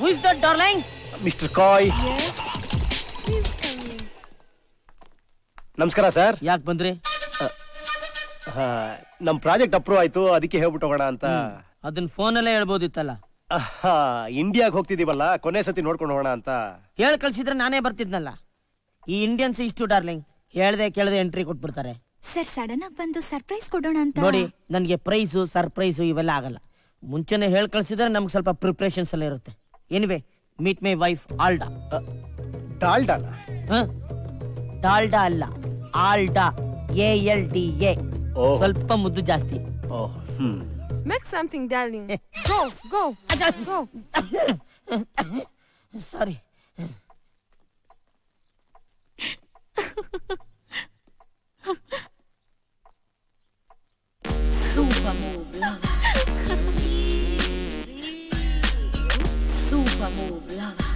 Who is that, darling? Mr. Coy. Yes. Please come in. ನಮಸ್ಕಾರ sir. ಯಾಕೆ ಬಂದ್ರಿ? ನಮ್ ಪ್ರಾಜೆಕ್ಟ್ ಅಪ್ರೂವ್ ಆಯ್ತು, ಅದಕ್ಕೆ ಹೇಳ್ಬಿಟ್ಟು ಹೋಗೋಣ ಅಂತ. ಅದನ್ನ ಫೋನಲ್ಲೇ ಹೇಳ್ಬೋದಿತ್ತಲ್ಲ. ಇಂಡಿಯಾಗ್ ಹೋಗ್ತಿದೀವಲ್ಲ, ಕೊನೆ ಸತಿ ನೋಡ್ಕೊಂಡು ಹೋಗೋಣ ಅಂತ. ಹೇಳ್ ಕಳ್ಸಿದ್ರೆ ನಾನೇ ಬರ್ತಿದ್ನಲ್ಲ. ಈ ಇಂಡಿಯನ್ಸ್ ಇಷ್ಟು ಡಾರ್ಲಿಂಗ್, ಹೇಳ್ದೆ ಕೇಳದೆ ಎಂಟ್ರಿ ಕೊಟ್ಬಿಡ್ತಾರೆ. ಸರ್ ಸಡನ್ ಆಗಿ ಬಂದು ಸರ್ಪ್ರೈಸ್ ಕೊಡೋಣ ಅಂತ. ನೋಡಿ, ನನ್ಗೆ ಪ್ರೈಸು ಸರ್ಪ್ರೈಸು ಇವೆಲ್ಲ ಆಗಲ್ಲ. ಮುಂಚೆನೆ ಹೇಳ್ ಕಳ್ಸಿದ್ರೆ ನಮ್ಗೆ ಸ್ವಲ್ಪ ಪ್ರಿಪ್ರೇಷನ್ಸ್ ಎಲ್ಲ ಇರುತ್ತೆ. Anyway, meet my wife Alda. ಡಾಲ್ಡಾನ? ಡಾಲ್ಡಾ ಅಲ್ಲ, ಆಲ್ಡಾ, ALDA. ಸ್ವಲ್ಪ ಮುದ್ದು ಜಾಸ್ತಿ. Make something, darling. Go, go, go. Sorry. Super move, lover. Super move, lover.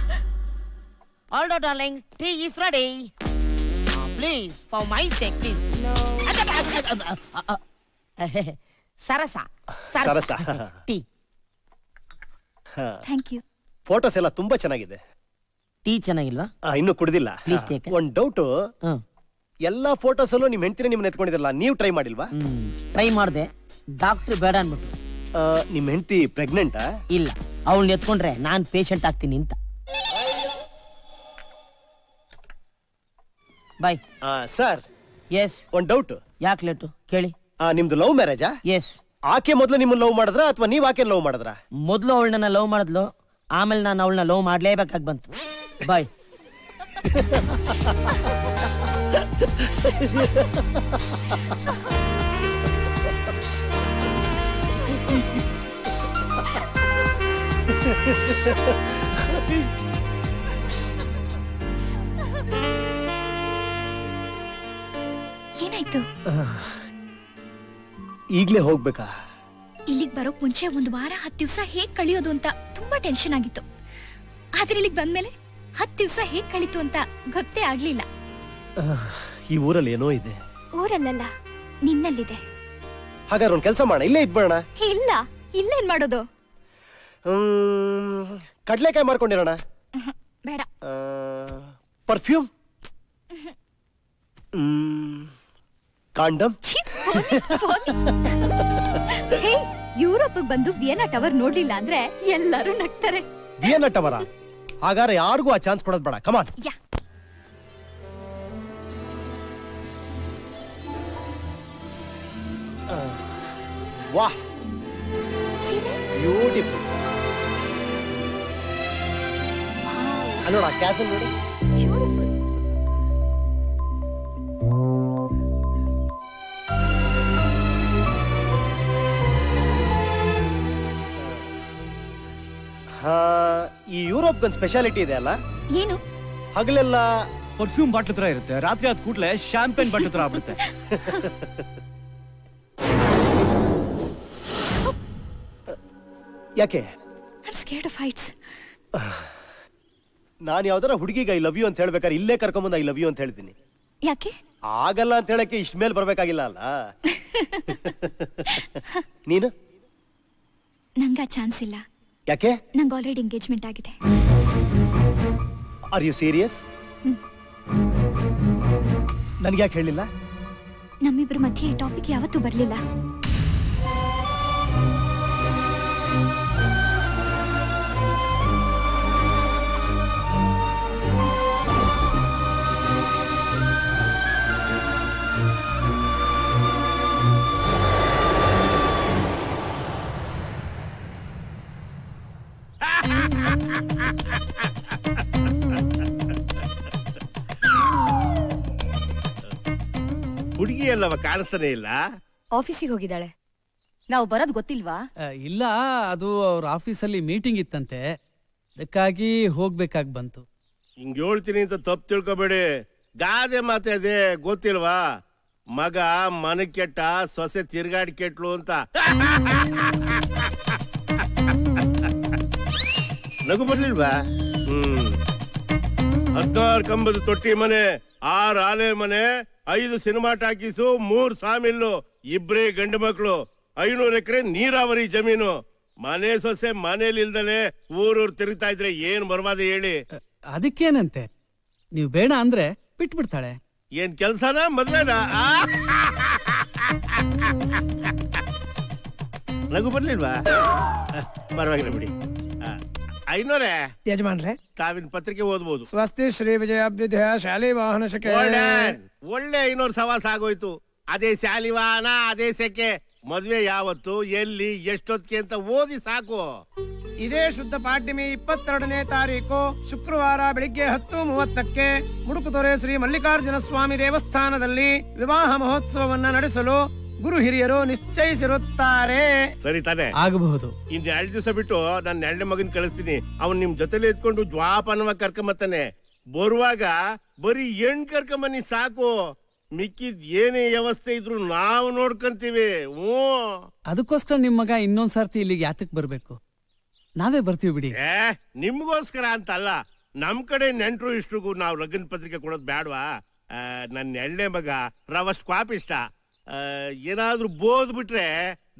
Alda, darling, tea is ready. Please, for my sake, please. No. Sarasa. Tea. Thank you. Photos ಎಲ್ಲ ತುಂಬಾ ಚೆನ್ನಾಗಿದೆ. Tea ಚೆನ್ನಾಗಿಲ್ವಾ? ಇನ್ನು ಕುಡ್ದಿಲ್ಲ. Please take. ಒಂದ್ doubt, ಎಲ್ಲಾ photos ಅಲ್ಲೂ ನಿಮ್ ಹೆಂಡತಿನ ನಿಮ್ನ ಎತ್ಕೊಂಡಿದ್ರಲ್ಲ, ನೀವು ಟ್ರೈ ಮಾಡಿಲ್ವಾ? ಟ್ರೈ ಮಾಡ್ದೆ, ಡಾಕ್ಟರ್ ಬೇಡ ಅನ್ಬಿಟ್ರು. ನಿಮ್ ಹೆಂಡತಿ ಪ್ರೆಗ್ನೆಂಟಾ? ಇಲ್ಲ, ಅವಳನ್ನ ಎತ್ಕೊಂಡ್ರೆ ನಾನ್ ಪೇಷಂಟ್ ಆಗ್ತೀನಿ ಅಂತ. ಬಾಯ್. Sir, yes. ಒಂದ್ ಡೌಟ್. ಯಾಕೆ ಲೇಟು ಕೇಳಿ. ನಿಮ್ದು ಲವ್ ಮ್ಯಾರೇಜಾ? ಎಸ್. ಆಕೆ ಮೊದ್ಲು ನಿಮ್ಮನ್ನ ಲವ್ ಮಾಡಿದ್ರ ಅಥವಾ ನೀವ್ ಆಕೆ ಲವ್ ಮಾಡಿದ್ರ? ಮೊದ್ಲು ಅವಳನ್ನ ಲವ್ ಮಾಡಿದ್ಲು, ಆಮೇಲೆ ನಾನು ಅವಳನ್ನ ಲವ್ ಮಾಡ್ಲೇಬೇಕಾಗಿ ಬಂತು. ಬಾಯ್. ಏನಾಯ್ತು? ಈಗ್ಲೇ ಹೋಗ್ಬೇಕಾ? ಇಲ್ಲಿಗೆ ಬರೋಕ್ ಮುಂಚೆ 1 ವಾರ 10 ದಿವಸ ಹೇಗ್ ಕಳಿಯೋದು ಅಂತ ತುಂಬಾ ಟೆನ್ಷನ್ ಆಗಿತ್ತು. ಆದ್ರೆ ಇಲ್ಲಿಗೆ ಬಂದ್ಮೇಲೆ 10 ದಿವಸ ಹೇಗ್ ಕಳೀತು ಅಂತ ಗೊತ್ತೇ ಆಗ್ಲಿಲ್ಲ. ಈ ಊರಲ್ಲಿ ಏನೋ ಇದೆ. ಊರಲ್ಲ, ನಿನ್ನಲ್ಲಿದೆ. ಹಾಗಾದ್ರೆ ಒಂದ್ ಕೆಲಸ ಮಾಡೋಣ, ಇಲ್ಲೇ ಇದ್ಬೇಡ. ಇಲ್ಲ, ಇಲ್ಲೇನ್ ಮಾಡೋದು? ಕಡ್ಲೆಕಾಯಿ ಮಾರ್ಕೊಂಡಿರೋಣ. ಬೇಡ. Perfume, condom. ಯುರೋಪ್ ಬಂದು ವಿಯೆನಾ ಟವರ್ ನೋಡ್ಲಿಲ್ಲ ಅಂದ್ರೆ ಎಲ್ಲರೂ ನಗ್ತಾರೆ. ವಿಯೆನಾ ಟವರ? ಹಾಗಾದ್ರೆ ಯಾರಿಗೂ ಆ ಚಾನ್ಸ್ ಕೊಡೋದ್ ಬೇಡ. ಕಮಾನ್. ವಾಹ್, ಬ್ಯೂಟಿಫುಲ್. ಅಲ್ಲೋಡ, ಕ್ಯಾಸಲ್ ನೋಡಿ. ಈ ಯುರೋಪ್ ಒಂದು ಸ್ಪೆಷಾಲಿಟಿ ಇದೆ ಅಲ್ಲ? ಏನು? ಹಗಲೆಲ್ಲ ಪರ್ಫ್ಯೂಮ್ ಬಾಟ್ಲ್ ತರ ಇರುತ್ತೆ, ರಾತ್ರಿ ಆದ ಕೂಡಲೇ ಶಾಂಪೇನ್ ಬಾಟ್ಲ್ ತರ ಆಗ್ಬಿಡುತ್ತೆ. ಯಾಕೆ? ನಾನು ಯಾವ್ದಾರ ಹುಡುಗಿಗೆ ಐ ಲವ್ ಯು ಅಂತ ಹೇಳ್ಬೇಕಾದ್ರೆ ಇಲ್ಲೇ ಕರ್ಕೊಂಬಂದು ಐ ಲವ್ ಯು ಅಂತ ಹೇಳ್ತೀನಿ. ಯಾಕೆ? ಆಗಲ್ಲ ಅಂತ ಹೇಳಕ್ಕೆ ಇಷ್ಟ ಮೇಲೆ ಬರ್ಬೇಕಾಗಿಲ್ಲ ಅಲ್ಲ. ನೀನು? ನಂಗ ಚಾನ್ಸ್ ಇಲ್ಲ. ಯಾಕೆ? ನಂಗೆ ಆಲ್ರೆಡಿ ಎಂಗೇಜ್ಮೆಂಟ್ ಆಗಿದೆ. Are you serious? ನನ್ಗೆ ಯಾಕೆ ಹೇಳಿಲ್ಲ? ನಮ್ಮಿಬ್ರ ಮಧ್ಯೆ ಈ ಟಾಪಿಕ್ ಯಾವತ್ತೂ ಬರ್ಲಿಲ್ಲ. ಹುಡುಗಿ ಅಲ್ಲವ, ಕಾಣಿಸ್ತಾನೆ ಇಲ್ಲ. ಆಫೀಸಿಗೆ ಹೋಗಿದ್ದಾಳೆ. ನಾವು ಬರೋದು ಗೊತ್ತಿಲ್ವಾ? ಇಲ್ಲ, ಅದು ಅವ್ರ ಆಫೀಸಲ್ಲಿ ಮೀಟಿಂಗ್ ಇತ್ತಂತೆ, ಅದಕ್ಕಾಗಿ ಹೋಗ್ಬೇಕಾಗಿ ಬಂತು. ಹಿಂಗ್ ಹೇಳ್ತೀನಿ ಅಂತ ತಪ್ಪು ತಿಳ್ಕೊಬೇಡಿ. ಗಾದೆ ಮಾತೆ ಅದೇ ಗೊತ್ತಿಲ್ವಾ? ಮಗ ಮನ ಕೆಟ್ಟ, ಸೊಸೆ ತಿರ್ಗಾಡಿ ಕೆಟ್ಲು ಅಂತ. ನಗು ಬರ್ಲಿಲ್ವಾ? 16 ಕಂಬದ ತೊಟ್ಟಿ ಮನೆ, 6 ಆಲೆ ಮನೆ, 5 ಸಿನಿಮಾ ಟಾಕೀಸು, 3 ಸಾಮಿಲ್ಲು, 2 ಗಂಡು ಮಕ್ಕಳು, 500 ಎಕರೆ ನೀರಾವರಿ ಜಮೀನು. ಮನೆ ಸೊಸೆ ಮನೇಲಿ ಇಲ್ದಲೆ ಊರೂರ್ ತಿರುಗ್ತಾ ಇದ್ರೆ ಏನ್ ಬರ್ವಾದ ಹೇಳಿ. ಅದಕ್ಕೇನಂತೆ, ನೀವು ಬೇಡ ಅಂದ್ರೆ ಬಿಟ್ಬಿಡ್ತಾಳೆ. ಏನ್ ಕೆಲ್ಸನ ಮದ್ವೆನಾ? ನಗು ಬರ್ಲಿಲ್ವಾ? ಪರವಾಗಿಲ್ಲ ಬಿಡಿ. ಐನೋರೇ ಯಜಮಾನ್ರೆ, ತಾವಿನ ಪತ್ರಿಕೆ ಓದ್ಬೋದು. ಸ್ವಸ್ತಿ ಶ್ರೀ ವಿಜಯಾಭ್ಯುದಯ ಶಾಲಿ ವಾಹನ ಶಕೆ. ಒಳ್ಳೆ 500 ಸವಾಸ ಆಗೋಯ್ತು. ಅದೇ ಶಾಲಿ ವಾಹನ, ಅದೇ ಸೆಕೆ. ಮದ್ವೆ ಯಾವತ್ತು, ಎಲ್ಲಿ, ಎಷ್ಟೊತ್ತಿಗೆ ಅಂತ ಓದಿ ಸಾಕು. ಇದೇ ಶುದ್ಧ ಪಾಡ್ಯಮಿ 22ನೇ ತಾರೀಕು ಶುಕ್ರವಾರ ಬೆಳಿಗ್ಗೆ 10:30ಕ್ಕೆ ಮುಡುಕುತೊರೆ ಶ್ರೀ ಮಲ್ಲಿಕಾರ್ಜುನ ಸ್ವಾಮಿ ದೇವಸ್ಥಾನದಲ್ಲಿ ವಿವಾಹ ಮಹೋತ್ಸವವನ್ನ ನಡೆಸಲು ಗುರು ಹಿರಿಯರು ನಿಶ್ಚಯಿಸಿರುತ್ತಾರೆ. ಸರಿ ತಾನೆ? ಆಗಬಹುದು. ಇನ್ 2 ದಿವಸ ಬಿಟ್ಟು ನನ್ನ 2ನೇ ಮಗನ್ ಕಳಿಸ್ತೀನಿ. ಅವನ್ ನಿಮ್ ಜೊತೆಲಿ ಎತ್ಕೊಂಡು ಜ್ವಾಪಾನವಾಗಿ ಕರ್ಕೊಂಬತ್ತಾನೆ. ಬರುವಾಗ ಬರೀ ಹೆಣ್ ಕರ್ಕೊಂಬನ್ನಿ ಸಾಕು. ಮಿಕ್ಕಿದ್ ಏನೇ ವ್ಯವಸ್ಥೆ ಇದ್ರು ನಾವು ನೋಡ್ಕೊಂತೀವಿ. ಅದಕ್ಕೋಸ್ಕರ ನಿಮ್ ಮಗ ಇನ್ನೊಂದ್ಸರ್ತಿ ಇಲ್ಲಿಗೆ ಯಾತಕ್ ಬರ್ಬೇಕು? ನಾವೇ ಬರ್ತೀವಿ ಬಿಡಿ. ನಿಮ್ಗೋಸ್ಕರ ಅಂತ ಅಲ್ಲ, ನಮ್ ಕಡೆ ನೆಂಟ್ರು ಇಷ್ಟ್ರಿಗೂ ನಾವು ಲಗ್ನ ಪತ್ರಿಕೆ ಕೊಡೋದ್ ಬೇಡವಾ? ನನ್ನ 2ನೇ ಮಗ ರವಷ್ಟು ಕ್ವಾಪ್ ಇಷ್ಟ. ಏನಾದ್ರೂ ಬೋದ್ ಬಿಟ್ರೆ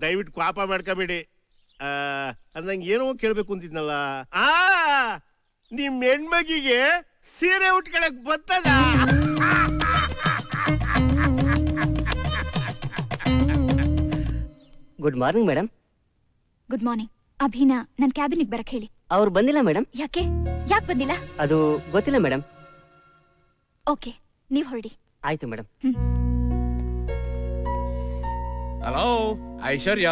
ದಯವಿಟ್ಟು ಕ್ವಾಪ ಮಾಡ್ಕೋಬೇಡಿ. ಅಂದಂಗೆ ಏನೋ ಕೇಳ್ಬೇಕು ಅಂತಿದ್ನಲ್ಲ. ನಿಮ್ ಹೆಣ್ಮಗಿಗೆ ಸೀರೆ ಉಟ್ಕೊಳಕ್ ಬರ್ತದ? Good morning madam. Good morning. ಅಭಿನ ನನ್ ಕ್ಯಾಬಿನಿಗೆ ಬರಕ್ ಹೇಳಿ. ಅವ್ರು ಬಂದಿಲ್ಲ ಮೇಡಮ್. ಯಾಕೆ ಬಂದಿಲ್ಲ? ಅದು ಗೊತ್ತಿಲ್ಲ ಮೇಡಮ್. ಓಕೆ, ನೀವ್ ಹೊರಡಿ. ಆಯ್ತು madam. Hello, Aishwarya.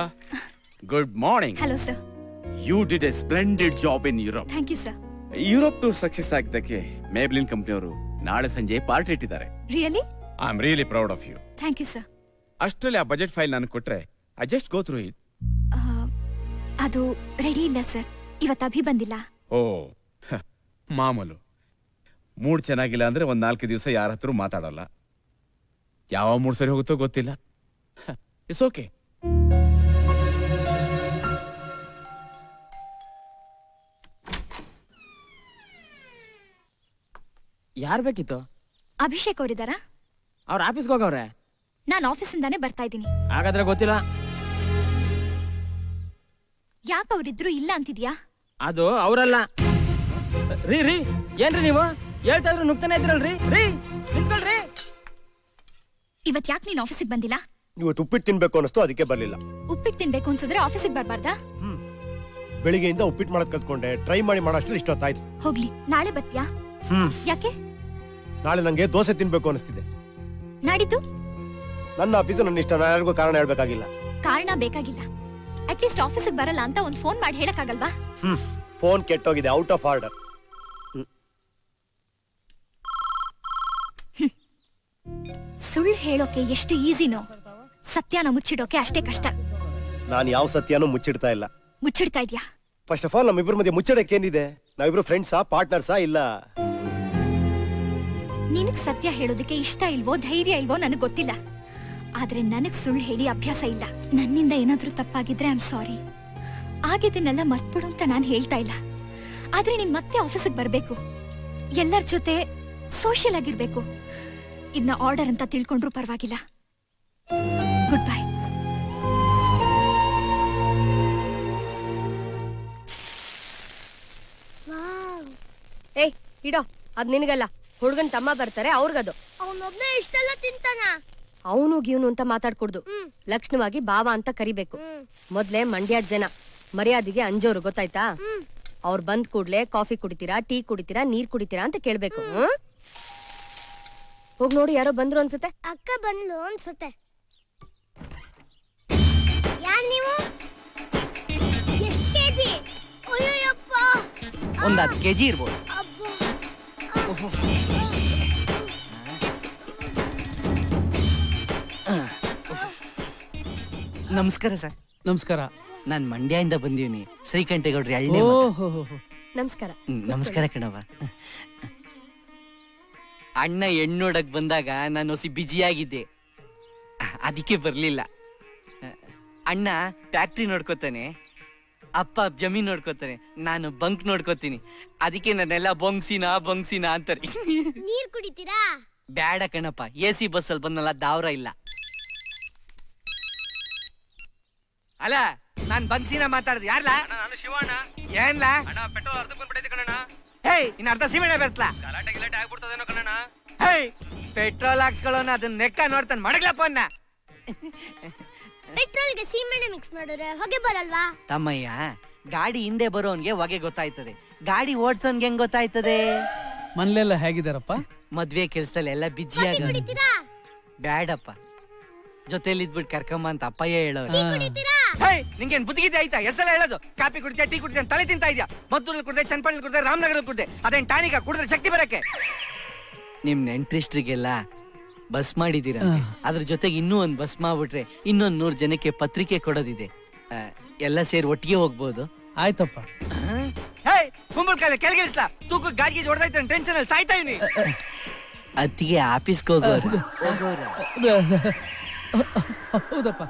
Good morning. Hello sir. You did a splendid job in Europe. Thank you sir. Europe tour success ಆಗಿದ್ದಕ್ಕೆ ಮೇಬ್ಲಿನ್ ಕಂಪನಿಯವರು ನಾಳೆ ಸಂಜೆ ಪಾರ್ಟಿ ಇಟ್ಟಿದ್ದಾರೆ. Really? I am really proud of you. Thank you sir. ಅಷ್ಟರಲ್ಲಿ ಆ budget file ನಾನು ಕೊಟ್ರೆ I just go through it. ಅದು ರೆಡಿ ಇಲ್ಲ ಸರ್. ಇವತ್ತು ಅಭಿ ಬಂದಿಲ್ಲ. ಓ, ಮಾಮೂಲು. ಮೂಡ್ ಚೆನ್ನಾಗಿಲ್ಲ ಅಂದ್ರೆ 4 ದಿವಸ ಯಾರ ಹತ್ರ ಮಾತಾಡಲ್ಲ. ಯಾವ ಮೂಡ್ ಸರಿ ಹೋಗುತ್ತೋ ಗೊತ್ತಿಲ್ಲ. It's okay. ಯಾರ್ ಬೇಕಿತ್ತು? ಅಭಿಷೇಕ್ ಅವರಿದ್ದಾರಾ? ಅವ್ರ ಆಫೀಸ್ಗೆ ಹೋಗವ್ರೆ. ನಾನು ಆಫೀಸಿಂದಾನೇ ಬರ್ತಾ ಇದ್ದೀನಿ. ಹಾಗಾದ್ರೆ ಗೊತ್ತಿಲ್ಲ. ಯಾಕೆ ಅವರಿದ್ರು ಇಲ್ಲ ಅಂತಿದ್ಯಾ? ಅದು ಅವರಲ್ಲ. ರೀ ಏನ್ರಿ ನೀವು ಹೇಳ್ತಾ ಇದ್ರು ನುಗ್ತಾನೆ ಇದ್ರಲ್ರಿ. ನಿಂತ್ಕೊಳ್ರಿ. ಇವತ್ ಯಾಕೆ ನೀನ್ ಆಫೀಸಿಗೆ ಬಂದಿಲ್ಲ? ಇವತ್ತು ಉಪ್ಪಿಟ್ಟು ತಿನ್ಬೇಕು ಅನಿಸ್ತು, ಅದಕ್ಕೆ ಬರ್ಲಿಲ್ಲ. ಉಪ್ಪಿಟ್ಟು ತಿನ್ಬೇಕು ಅನ್ಸಿದ್ರೆ ಆಫೀಸಿಗೆ ಬರ್ಬಾರ್ದಾ? ಬೆಳಿಗ್ಗೆಯಿಂದ ಉಪ್ಪಿಟ್ಟು ಮಾಡೋದ್ ಕಲ್ತ್ಕೊಂಡೆ. ಟ್ರೈ ಮಾಡೋಷ್ಟು ಇಷ್ಟೊತ್ತಾಯ್ತು. ಹೋಗ್ಲಿ, ನಾಳೆ ಬರ್ತೀಯಾ? ಯಾಕೆ? ನಾಳೆ ನಂಗೆ ದೋಸೆ ತಿನ್ಬೇಕು ಅನಿಸ್ತಿದೆ. ನಾಡಿದ್ದು? ನನ್ನ ಆಫೀಸು ನನ್ನ ಇಷ್ಟ. ನಾನು ಯಾರಿಗೂ ಕಾರಣ ಹೇಳ್ಬೇಕಾಗಿಲ್ಲ. ಕಾರಣ ಬೇಕಾಗಿಲ್ಲ. ಅಟ್ಲೀಸ್ಟ್ ಆಫೀಸಿಗೆ ಬರಲ್ಲ ಅಂತ ಒಂದು ಫೋನ್ ಮಾಡಿ ಹೇಳಕ್ಕಾಗಲ್ವಾ? ಫೋನ್ ಕೆಟ್ಟೋಗಿದೆ, ಔಟ್ ಆಫ್ ಆರ್ಡರ್. ಸುಳ್ಳು ಹೇಳೋಕೆ ಎಷ್ಟು ಈಸಿನೋ, ಸತ್ಯನ ಮುಚ್ಚಿಡೋಕೆ ಅಷ್ಟೇ ಕಷ್ಟ. ನಾನು ಯಾವ ಸತ್ಯನೂ ಮುಚ್ಚಿಡ್ತಾ ಇಲ್ಲ. ಮುಚ್ಚಿಡ್ತಾ ಇದ್ಯಾ? ಫಸ್ಟ್ ಆಫ್ ಆಲ್ ನಮ್ಮಿಬ್ಬರ ಮಧ್ಯೆ ಮುಚ್ಚಡಕ್ಕೆ ಏನಿದೆ? ನಾವಿಬ್ರು ಫ್ರೆಂಡ್ಸಾ, ಪಾರ್ಟ್ನರ್ಸಾ? ಇಲ್ಲ. ನಿನಗ್ ಸತ್ಯ ಹೇಳೋದಕ್ಕೆ ಇಷ್ಟ ಇಲ್ವೋ, ಧೈರ್ಯ ಇಲ್ವೋ ನನಗ್ ಗೊತ್ತಿಲ್ಲ. ಆದ್ರೆ ನನಗ್ ಸುಳ್ಳು ಹೇಳಿ ಅಭ್ಯಾಸ ಇಲ್ಲ. ನನ್ನಿಂದ ಏನಾದ್ರೂ ತಪ್ಪಾಗಿದ್ರೆ ಐ ಆಮ್ ಸಾರಿ. ಆಗಿದ್ದನ್ನೆಲ್ಲ ಮರ್ತ್ಬಿಡು ಅಂತ ನಾನು ಹೇಳ್ತಾ ಇಲ್ಲ. ಆದ್ರೆ ನೀನ್ ಮತ್ತೆ ಆಫೀಸಿಗೆ ಬರ್ಬೇಕು, ಎಲ್ಲರ ಜೊತೆ ಸೋಷಿಯಲ್ ಆಗಿರ್ಬೇಕು. ಇದನ್ನ ಆರ್ಡರ್ ಅಂತ ತಿಳ್ಕೊಂಡ್ರು ಪರವಾಗಿಲ್ಲ. Good bye. ಏಯ್ ಇಡೋ, ಅದ್ ನಿನಗಲ್ಲ. ಹುಡ್ಗನ್ ತಮ್ಮ ಬರ್ತಾರೆ, ಅವ್ರಿಗದು. ಅವನೊಬ್ನೇ ಇಷ್ಟೆಲ್ಲ ತಿಂತಾನ? ಅವನು ಗೀವ್ನು ಅಂತ ಮಾತಾಡ್ಕೊಡ್ದು. ಲಕ್ಷಣವಾಗಿ ಬಾವ ಅಂತ ಕರಿಬೇಕು. ಮೊದ್ಲೇ ಮಂಡ್ಯ ಜನ ಮರ್ಯಾದೆಗೆ ಅಂಜೋರು, ಗೊತ್ತಾಯ್ತಾ? ಅವ್ರು ಬಂದ್ ಕೂಡ್ಲೆ ಕಾಫಿ ಕುಡಿತೀರಾ, ಟೀ ಕುಡಿತೀರಾ, ನೀರ್ ಕುಡಿತೀರಾ ಅಂತ ಕೇಳ್ಬೇಕು. ಹೋಗ್ ನೋಡಿ, ಯಾರೋ ಬಂದ್ರು ಅನ್ಸುತ್ತೆ. ಅಕ್ಕ ಬಂದ್ಲು ಅನ್ಸುತ್ತೆ. ಯಾರ್ ನೀವು? ಎಷ್ಟ್ ಕೆಜಿ? ಅಯ್ಯಪ್ಪ, ಒಂದ್ 10 ಕೆಜಿ ಇರ್ಬೋದು. ನಮಸ್ಕಾರ ಸರ್. ನಮಸ್ಕಾರ. ನಾನ್ ಮಂಡ್ಯದಿಂದ ಬಂದೀನಿ. ಶ್ರೀಕಂಠೇಗೌಡ್ರಿ ಹಳ್ಳಿ. ನಮಸ್ಕಾರ. ನಮಸ್ಕಾರ ಕಣವ. ಅಣ್ಣ ಹೆಣ್ಣೋಡಕ್ ಬಂದಾಗ ನಾನು ಹೊಸಿ ಬಿಜಿಯಾಗಿದ್ದೆ, ಅದಕ್ಕೆ ಬರ್ಲಿಲ್ಲ. ಅಣ್ಣ ಫ್ಯಾಕ್ಟ್ರಿ ನೋಡ್ಕೋತಾನೆ, ಅಪ್ಪ ಜಮೀನ್ ನೋಡ್ಕೋತಾನೆ, ನಾನು ಬಂಕ್ ನೋಡ್ಕೋತೀನಿ. ಅದಕ್ಕೆ ನನ್ನೆಲ್ಲ ಬೊಂಗ್ಸಿನ ಅಂತಾರೆ. ನೀರ್ ಕುಡಿತೀರಾ? ಬ್ಯಾಡ ಕಣಪ್ಪ, AC ಬಸ್ಸಲ್ಲಿ ಬಂದಲ್ಲ, ದಾವ್ರ ಇಲ್ಲ. ಅಲ್ಲ ನಾನ್ ಬಗ್ಸಿನ ಮಾತಾಡ್ದು ಯಾರ್ಲ? ನಾನು ಶಿವಣ್ಣ. ಏನ್ಲ? ಅಣ್ಣ ಪೆಟ್ರೋಲ್ ಅರ್ಧಕ್ಕೆ ಬಂದ್ಬಿಟ್ಟೈತೆ ಕಣಣ್ಣ. ಹೇಯ್ ಇನ್ನ ಅರ್ಧ ಸೀಮೆಣ್ಣೆ ಬೆರ್ಸ್ಲಾ? ಗಲಾಟೆ ಗಿಲಾಟೆ ಆಗ್ಬಿಡ್ತದೇನೋ ಕಣಣ್ಣ. ಹೇಯ್ ಪೆಟ್ರೋಲ್ ಹಾಕ್ಸ್ಕೊಳ್ಳೋನ ಅದನ್ನ ನೆಕ್ಕ ನೋಡ್ತಾನೆ ಮಡಗ್ಲಪ್ಪ ಅನ್ನ. ಪೆಟ್ರೋಲ್ಗೆ ಸೀಮೆಣ್ಣೆ ಮಿಕ್ಸ್ ಮಾಡಿದ್ರೆ ಹೊಗೆ ಬರಲ್ವಾ? ತಮ್ಮಯ್ಯ, ಗಾಡಿ ಹಿಂದೆ ಬರೋನ್ಗೆ ಹೊಗೆ ಗೊತ್ತಾಯ್ತದೆ, ಗಾಡಿ ಓಡ್ಸೋನ್ಗೆ ಹೆಂಗ್ ಗೊತ್ತಾಯ್ತದೆ? ಮನೇಲೆಲ್ಲ ಹೇಗಿದಾರಪ್ಪ? ಮದ್ವೆ ಕೆಲ್ಸದಲ್ಲಿ ಎಲ್ಲ ಬಿಜಿಯಾಗ. ಕುಡಿತೀರಾ? ಬ್ಯಾಡಪ್ಪ, ಜೊತೆಲಿ ಇದ್ಬಿಟ್ಟು ಕರ್ಕಮ್ಮ ಅಂತ ಅಪ್ಪಯ್ಯ ಹೇಳೋರು. ಕುಡಿತೀರಾ? ನಿಂಗೇನ್ ಬುದ್ಧಿಗಿದೆ ಆಯ್ತಾ? ಎಷ್ಟೆಲ್ಲ ಹೇಳೋದು? ಕಾಫಿ ಕುಡಿತೀಯ, ಟೀ ಕುಡಿತೀಯ, ತಲೆ ತಿಂತಾ ಇದೆಯಾ? ಮದ್ದೂರಲ್ಲಿ ಕುಡ್ದೆ, ಚನ್ನಪಟ್ಟಣ ಕುಡ್ದೆ, ರಾಮನಗರ ಕುಡ್ದೆ, ಅದೇನ್ ಟಾನಿಕ ಕುಡಿದ್ರೆ ಶಕ್ತಿ ಬರಕ್ಕೆ? ನಿಮ್ ನೆಂಟ್ರಿಸ್ಟ್ರಿಗೆಲ್ಲ ಬಸ್ ಮಾಡಿದೀರ, ಅದ್ರ ಜೊತೆಗೆ ಇನ್ನೂ ಒಂದ್ ಬಸ್ ಮಾಡ್ಬಿಟ್ರೆ ಇನ್ನೊಂದ್ 100 ಜನಕ್ಕೆ ಪತ್ರಿಕೆ ಕೊಡೋದಿದೆ. ಎಲ್ಲ ಸೇರಿ ಒಟ್ಟಿಗೆ ಹೋಗ್ಬೋದು. ಆಯ್ತಪ್ಪ. ಕುಂಬಳಕಾಯಿ ಕೆಳಗಿಳಿಸ್ಲಾ? ತೂಕ ಗಾಡಿಗೆ ಹೊಡೆದೈತೆ ಟೆನ್ಷನ್ ಅಲ್ಲಿ ಸಾಯ್ತಾ ಇವ್ನಿ. ಅತ್ತಿಗೆ ಆಫೀಸ್ಗೆ ಹೋಗೋರು. ಹೌದಪ್ಪ.